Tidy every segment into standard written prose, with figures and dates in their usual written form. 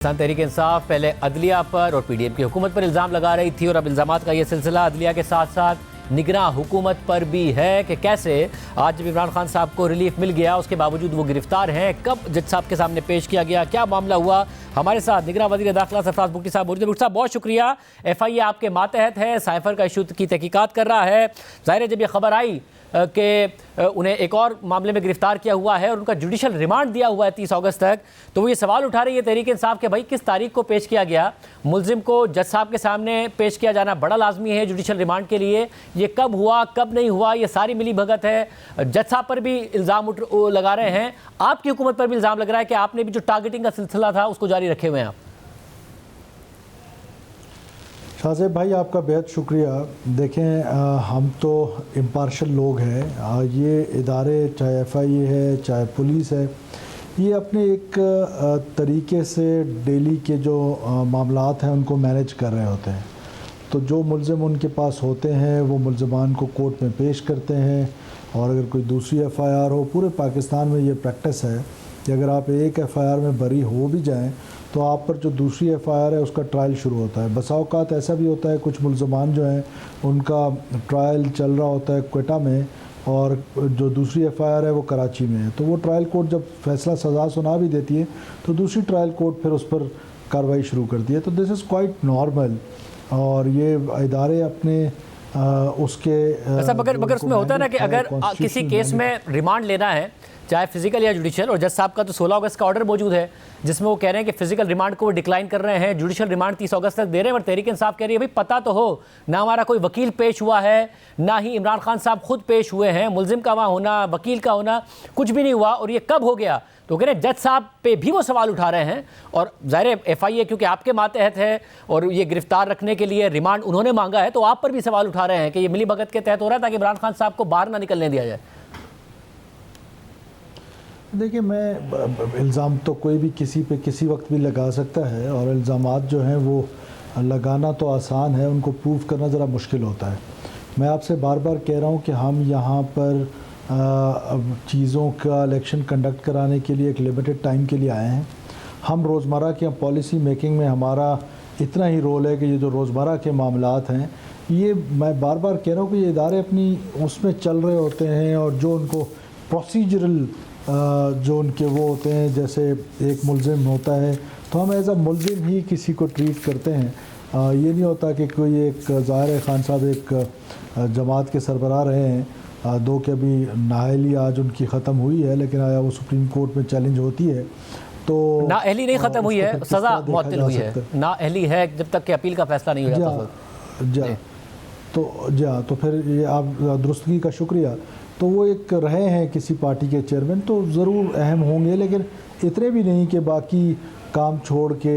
तहरीक इंसाफ पहले अदलिया पर और पीडीएम की हुकूमत पर इल्ज़ाम लगा रही थी और अब इल्ज़ामात का ये सिलसिला अदलिया के साथ साथ निगरां हुकूमत पर भी है कि कैसे आज जब इमरान खान साहब को रिलीफ मिल गया उसके बावजूद वो गिरफ्तार हैं, कब जज साहब के सामने पेश किया गया, क्या मामला हुआ। हमारे साथ निगरां वज़ीर दाखिला सरफराज बुगटी साहब मौजूद हैं। बुगटी साहब बहुत शुक्रिया। FIA आपके मातहत है, साइफर का इशू की तहकीकात कर रहा है। ज़ाहिर है जब ये खबर आई कि उन्हें एक और मामले में गिरफ्तार किया हुआ है और उनका जुडिशल रिमांड दिया हुआ है 30 अगस्त तक, तो वो ये सवाल उठा रही है तहरीक इंसाफ के भाई किस तारीख को पेश किया गया। मुल्जिम को जज साहब के सामने पेश किया जाना बड़ा लाजमी है जुडिशल रिमांड के लिए, ये कब हुआ कब नहीं हुआ ये सारी मिली भगत है। जज साहब पर भी इल्ज़ाम लगा रहे हैं, आपकी हुकूमत पर भी इल्ज़ाम लग रहा है कि आपने भी जो टारगेटिंग का सिलसिला था उसको जारी रखे हुए हैं आप। शाहज़ेब भाई आपका बेहद शुक्रिया। देखें हम तो इम्पार्शल लोग हैं, ये इदारे चाहे FIA है चाहे पुलिस है, ये अपने एक तरीके से डेली के जो मामलात हैं उनको मैनेज कर रहे होते हैं। तो जो मुल्ज़िम उनके पास होते हैं वो मुल्ज़िमान को कोर्ट में पेश करते हैं और अगर कोई दूसरी FIR हो, पूरे पाकिस्तान में ये प्रैक्टिस है कि अगर आप एक FIR में बरी हो भी जाएं तो आप पर जो दूसरी FIR है उसका ट्रायल शुरू होता है। बसा औक़ात ऐसा भी होता है कुछ मुल्ज़मान जो हैं उनका ट्रायल चल रहा होता है क्वेटा में और जो दूसरी FIR है वो कराची में है, तो वो ट्रायल कोर्ट जब फैसला सज़ा सुना भी देती है तो दूसरी ट्रायल कोर्ट फिर उस पर कार्रवाई शुरू करती है। तो दिस इज़ क्वाइट नॉर्मल और ये इदारे अपने उसके मगर उसमें होता है ना कि अगर किसी केस में रिमांड लेना है चाहे फिजिकल या जुडिशल, और जज साहब का तो 16 अगस्त का ऑर्डर मौजूद है जिसमें वो कह रहे हैं कि फिजिकल रिमांड को वो डिक्लाइन कर रहे हैं, जुडिशल रिमांड 30 अगस्त तक दे रहे हैं। और तहरीक इंसाफ कह रही है भाई पता तो हो ना, हमारा कोई वकील पेश हुआ है ना ही इमरान खान साहब खुद पेश हुए हैं, मुल्जिम का वहाँ होना वकील का होना कुछ भी नहीं हुआ और ये कब हो गया। तो कह रहे हैं जज साहब पे भी वो सवाल उठा रहे हैं और ज़ाहिर FIA क्योंकि आपके मातहत है और ये गिरफ्तार रखने के लिए रिमांड उन्होंने मांगा है तो आप पर भी सवाल उठा रहे हैं कि ये मिली भगत के तहत हो रहा है ताकि इमरान खान साहब को बाहर ना निकलने दिया जाए। देखिए मैं इल्ज़ाम तो कोई भी किसी पे किसी वक्त भी लगा सकता है और इल्ज़ामात जो हैं वो लगाना तो आसान है, उनको प्रूव करना ज़रा मुश्किल होता है। मैं आपसे बार बार कह रहा हूँ कि हम यहाँ पर चीज़ों का इलेक्शन कंडक्ट कराने के लिए एक लिमिटेड टाइम के लिए आए हैं। हम रोज़मर्रा के पॉलिसी मेकिंग में हमारा इतना ही रोल है कि ये जो रोज़मर्रा के मामलात हैं ये मैं बार बार कह रहा हूँ कि ये इदारे अपनी उसमें चल रहे होते हैं और जो उनको प्रोसीजरल जो उनके वो होते हैं, जैसे एक मुल्ज़िम होता है तो हम एज़ अ मुल्ज़िम ही किसी को ट्रीट करते हैं। ये नहीं होता कि कोई एक ज़ाहिर खान साहब एक जमात के सरबराह रहे हैं, दो के अभी नाअहली आज उनकी ख़त्म हुई है लेकिन आया वो सुप्रीम कोर्ट में चैलेंज होती है तो नाअहली नहीं ख़त्म हुई है, सज़ा मुअत्तल हुई है, नाअहली है जब तक कि अपील का फैसला नहीं हो जाता। तो फिर ये आप दुरुस्तगी का शुक्रिया। तो वो एक रहे हैं किसी पार्टी के चेयरमैन तो ज़रूर अहम होंगे लेकिन इतने भी नहीं कि बाकी काम छोड़ के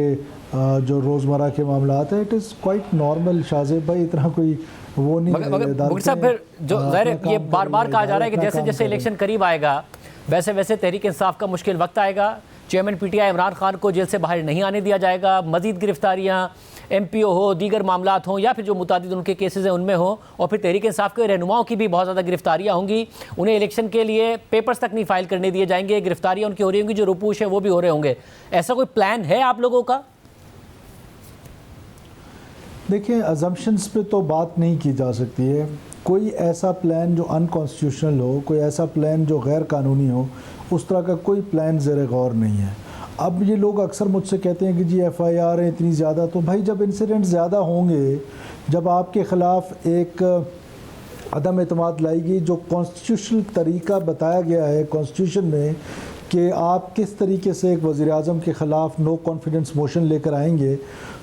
जो रोज़मर्रा के मामलात हैं it is quite normal. Shahzeb भाई इतना कोई वो नहीं है। मगर साहब फिर जो ज़ाहिर ये बार बार कहा जा रहा है कि जैसे जैसे इलेक्शन करीब आएगा वैसे वैसे तहरीक इंसाफ का मुश्किल वक्त आएगा, चेयरमैन PTI इमरान खान को जेल से बाहर नहीं आने दिया जाएगा, मज़ीद गिरफ्तारियाँ MPO हो दीगर मामलात हों या फिर जो मुतादिद उनके केसेस हैं उनमें हो, और फिर तहरीक इंसाफ के रहनुमाओं की भी बहुत ज़्यादा गिरफ्तारियाँ होंगी, उन्हें इलेक्शन के लिए पेपर्स तक नहीं फाइल करने दिए जाएंगे, गिरफ्तारियाँ उनकी हो रही होंगी, जो रुपूश है वो भी हो रहे होंगे। ऐसा कोई प्लान है आप लोगों का? देखिए अजम्पशंस पे तो बात नहीं की जा सकती है। कोई ऐसा प्लान जो अनकॉन्स्टिट्यूशनल हो, कोई ऐसा प्लान जो गैर कानूनी हो, उस तरह का कोई प्लान ज़ेर गौर नहीं है। अब ये लोग अक्सर मुझसे कहते हैं कि जी FIR है इतनी ज़्यादा, तो भाई जब इंसिडेंट ज़्यादा होंगे, जब आपके ख़िलाफ़ एक अदम एतमाद लाएगी जो कॉन्स्टिट्यूशनल तरीका बताया गया है कॉन्स्टिट्यूशन में कि आप किस तरीके से एक वज़ीर आज़म के ख़िलाफ़ नो कॉन्फिडेंस मोशन लेकर आएंगे,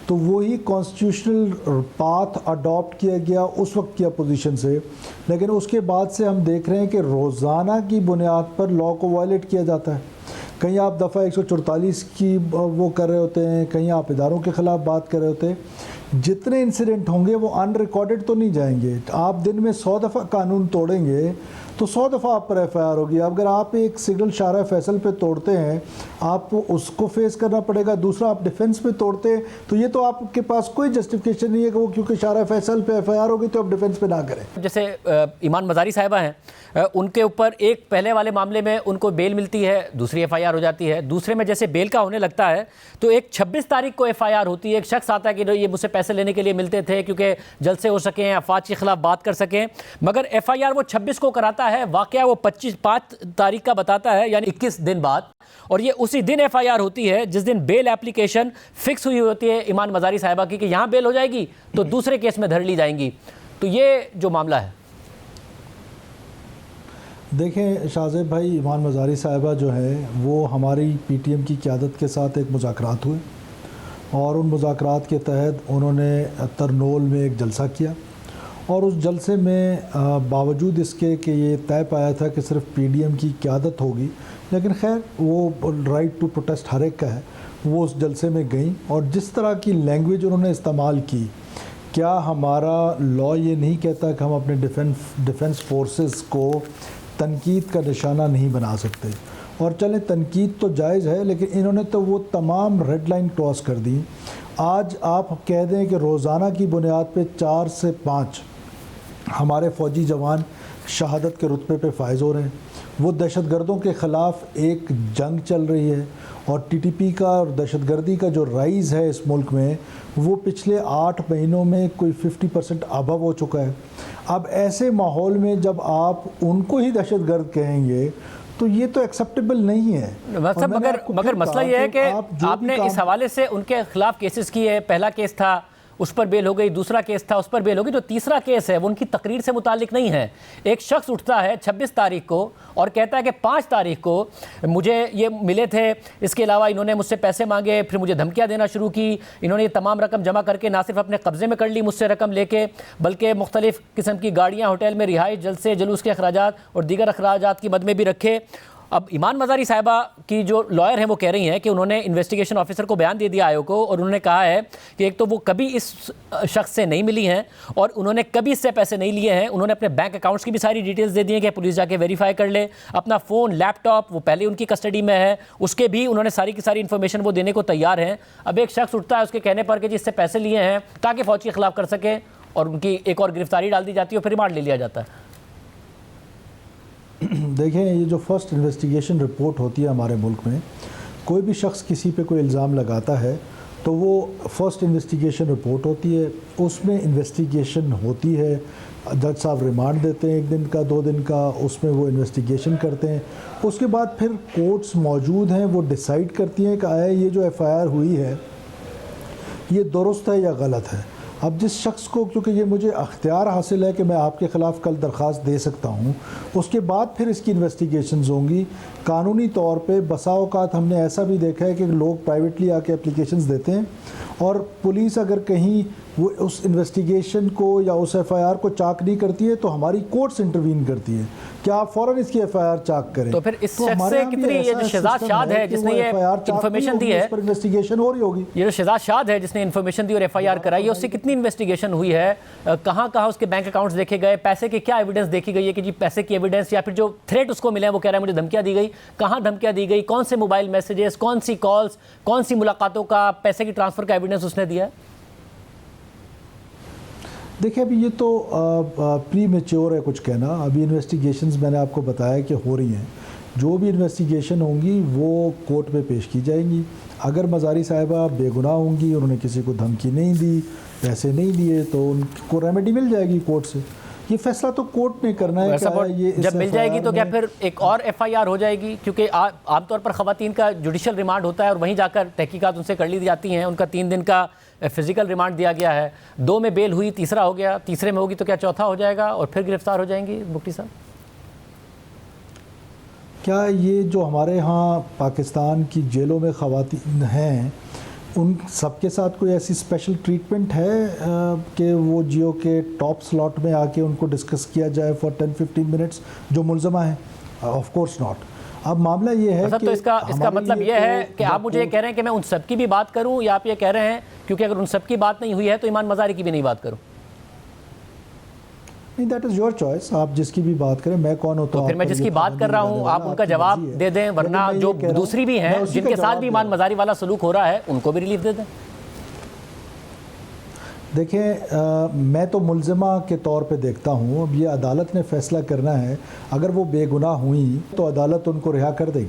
तो वही कॉन्स्टिट्यूशनल पाथ अडॉप्ट किया गया उस वक्त की अपोजिशन से। लेकिन उसके बाद से हम देख रहे हैं कि रोज़ाना की बुनियाद पर लॉ को वायलेट किया जाता है। कहीं आप दफ़ा 144 की वो कर रहे होते हैं, कहीं आप इदारों के ख़िलाफ़ बात कर रहे होते हैं। जितने इंसिडेंट होंगे वो अनरिकॉर्डेड तो नहीं जाएंगे। आप दिन में 100 दफ़ा कानून तोड़ेंगे तो 100 दफ़ा आप पर एफआईआर होगी। अगर आप एक सिग्नल शारा फैसल पे तोड़ते हैं आपको उसको फेस करना पड़ेगा, दूसरा आप डिफेंस पे तोड़ते हैं तो ये तो आपके पास कोई जस्टिफिकेशन नहीं है कि वो क्योंकि शारा फैसल पे एफआईआर होगी तो आप डिफेंस पे ना करें। जैसे ईमान मज़ारी साहिबा हैं, उनके ऊपर एक पहले वाले मामले में उनको बेल मिलती है, दूसरी एफआईआर हो जाती है, दूसरे में जैसे बेल का होने लगता है तो एक 26 तारीख को एफआईआर होती है। एक शख्स आता है कि ये मुझसे पैसे लेने के लिए मिलते थे क्योंकि जल्द से हो सकें, अफवाज के खिलाफ बात कर सकें, मगर एफआईआर वो 26 को कराता है, वाकया वो 5 तारीख का बताता है, यानी 21 दिन बाद, और ये उसी दिन एफआईआर होती है जिस दिन बेल एप्लीकेशन फिक्स हुई होती है ईमान मज़ारी साहिबा की कि यहाँ बेल हो जाएगी तो दूसरे केस में धर ली जाएंगी। तो ये जो मामला है, देखें शाहज़ेब भाई, ईमान मज़ारी साहिबा जो है वो हमारी पीटीएम की क़यादत के साथ एक मुज़ाकरात हुए और उन मुज़ाकरात के तहत उन्होंने तरनोल में एक जलसा किया और उस जलसे में बावजूद इसके कि ये तय पाया था कि सिर्फ पीडीएम की क़यादत होगी, लेकिन खैर वो राइट टू प्रोटेस्ट हर एक का है, वो उस जलसे में गई और जिस तरह की लैंग्वेज उन्होंने इस्तेमाल की, क्या हमारा लॉ ये नहीं कहता कि हम अपने डिफेंस फोर्सेस को तनकीद का निशाना नहीं बना सकते? और चलें तनकीद तो जायज़ है, लेकिन इन्होंने तो वो तमाम रेड लाइन क्रॉस कर दी। आज आप कह दें कि रोज़ाना की बुनियाद पे 4 से 5 हमारे फ़ौजी जवान शहादत के रुतबे पे फायज़ हो रहे हैं। वो दहशतगर्दों के ख़िलाफ़ एक जंग चल रही है और टीटीपी का और दहशतगर्दी का जो राइज़ है इस मुल्क में वो पिछले 8 महीनों में कोई 50% अबव हो चुका है। अब ऐसे माहौल में जब आप उनको ही दहशतगर्द कहेंगे तो ये तो एक्सेप्टेबल नहीं है। मगर मसला ये है कि आपने इस हवाले से उनके खिलाफ केसेस किए। पहला केस था उस पर बेल हो गई, दूसरा केस था उस पर बेल हो गई, जो तीसरा केस है वो उनकी तकरीर से मुतालिक नहीं है। एक शख्स उठता है 26 तारीख को और कहता है कि 5 तारीख को मुझे ये मिले थे, इसके अलावा इन्होंने मुझसे पैसे मांगे, फिर मुझे धमकियां देना शुरू की, इन्होंने ये तमाम रकम जमा करके ना सिर्फ अपने कब्जे में कर ली मुझसे रकम लेके, बल्कि मुख्तलिफ किस्म की गाड़ियाँ, होटल में रिहाइश, जलसे जुलूस के अखराजात और दीगर अखराजात की मद में भी रखे। अब ईमान मज़ारी साहिबा की जो लॉयर हैं वो कह रही हैं कि उन्होंने इन्वेस्टिगेशन ऑफिसर को बयान दे दिया आयोग को, और उन्होंने कहा है कि एक तो वो कभी इस शख्स से नहीं मिली हैं और उन्होंने कभी इससे पैसे नहीं लिए हैं। उन्होंने अपने बैंक अकाउंट्स की भी सारी डिटेल्स दे दी हैं कि पुलिस जाके वेरीफाई कर ले। अपना फ़ोन, लैपटॉप वो पहले उनकी कस्टडी में है, उसके भी उन्होंने सारी की सारी इन्फॉर्मेशन वो देने को तैयार हैं। अब एक शख्स उठता है उसके कहने पर कि जिससे पैसे लिए हैं ताकि फ़ौज के खिलाफ कर सके, और उनकी एक और गिरफ्तारी डाल दी जाती है और फिर रिमांड ले लिया जाता है। देखें, ये जो फर्स्ट इन्वेस्टिगेशन रिपोर्ट होती है हमारे मुल्क में, कोई भी शख्स किसी पे कोई इल्ज़ाम लगाता है तो वो फर्स्ट इन्वेस्टिगेशन रिपोर्ट होती है, उसमें इन्वेस्टिगेशन होती है, जज साहब रिमांड देते हैं 1 दिन का 2 दिन का, उसमें वो इन्वेस्टिगेशन करते हैं। उसके बाद फिर कोर्ट्स मौजूद हैं, वो डिसाइड करती हैं कि आया ये जो एफआईआर हुई है ये दुरुस्त है या गलत है। अब जिस शख्स को, क्योंकि ये मुझे अख्तियार हासिल है कि मैं आपके ख़िलाफ़ कल दरख्वास्त दे सकता हूँ, उसके बाद फिर इसकी इन्वेस्टिगेशंस होंगी। कानूनी तौर पे बसा औक़ात हमने ऐसा भी देखा है कि लोग प्राइवेटली आके एप्लीकेशंस देते हैं और पुलिस अगर कहीं वो उस इन्वेस्टिगेशन को या उस एफआईआर को चाक नहीं करती है तो हमारी कोर्ट्स इंटरवीन करती है कि आप फ़ौरन इसकी एफआईआर चाक करें। तो फिर इस शख्स से कितनी, ये जो शहजाद शाद है जिसने ये इन्फॉर्मेशन दी है, पर इन्वेस्टिगेशन हो रही होगी। ये जो शहजाद शाद है जिसने इन्फॉर्मेशन दी और एफआईआर कराई है, उससे कितनी इन्वेस्टिगेशन हुई है? कहाँ कहाँ उसके बैंक अकाउंट्स देखे गए, पैसे की क्या एविडेंस देखी गई है कि जी पैसे की एविडेंस, या फिर जो थ्रेट उसको मिले हैं वो कह रहा है मुझे धमकियाँ दी गई, कहाँ धमकियाँ दी गई, कौन से मोबाइल मैसेजेस, कौन सी कॉल्स, कौन सी मुलाकातों का, पैसे की ट्रांसफ़र का एविडेंस उसने दिया है? देखिए, अभी ये तो प्री मैच्योर है कुछ कहना। अभी इन्वेस्टिगेशंस मैंने आपको बताया कि हो रही हैं, जो भी इन्वेस्टिगेशन होंगी वो कोर्ट में पेश की जाएंगी। अगर मज़ारी साहिबा बेगुनाह होंगी, उन्होंने किसी को धमकी नहीं दी, पैसे नहीं लिए, तो उनको रेमेडी मिल जाएगी कोर्ट से। ये फैसला तो कोर्ट ने करना है। ये जब मिल जाएगी तो क्या फिर एक और एफआईआर हो जाएगी? क्योंकि आमतौर पर ख़वातीन का जुडिशल रिमांड होता है और वहीं जाकर तहकीकात उनसे कर ली जाती हैं। उनका 3 दिन का फिजिकल रिमांड दिया गया है, 2 में बेल हुई, तीसरा हो गया, तीसरे में होगी तो क्या चौथा हो जाएगा और फिर गिरफ्तार हो जाएंगी? मुफ्ती साहब, क्या ये जो हमारे यहाँ पाकिस्तान की जेलों में ख़वातीन हैं उन सबके साथ कोई ऐसी स्पेशल ट्रीटमेंट है कि वो जियो के टॉप स्लॉट में आके उनको डिस्कस किया जाए फॉर 10-15 मिनट्स जो मुलज़मा है? Of course not. اب معاملہ یہ ہے تو اس کا مطلب یہ ہے کہ آپ مجھے یہ کہہ رہے ہیں کہ میں ان سب کی بھی بات کروں، یا آپ یہ کہہ رہے ہیں کیونکہ اگر ان سب کی بات نہیں ہوئی ہے تو ایمان مزاری کی بھی نہیں بات کروں؟ نہیں، دیٹ از یور چوائس، آپ جس کی بھی بات کریں، میں کون ہوتا ہوں؟ تو پھر میں جس کی بات کر رہا ہوں آپ ان کا جواب دے دیں، ورنہ جو دوسری بھی ہیں جن کے ساتھ بھی ایمان مزاری والا سلوک ہو رہا ہے ان کو بھی ریلیف دے دیں۔ دیکھیں میں تو ملزمہ کے طور پہ دیکھتا ہوں، اب یہ عدالت نے فیصلہ کرنا ہے، اگر وہ بے گناہ ہوئیں تو عدالت ان کو رہا کر دے گی۔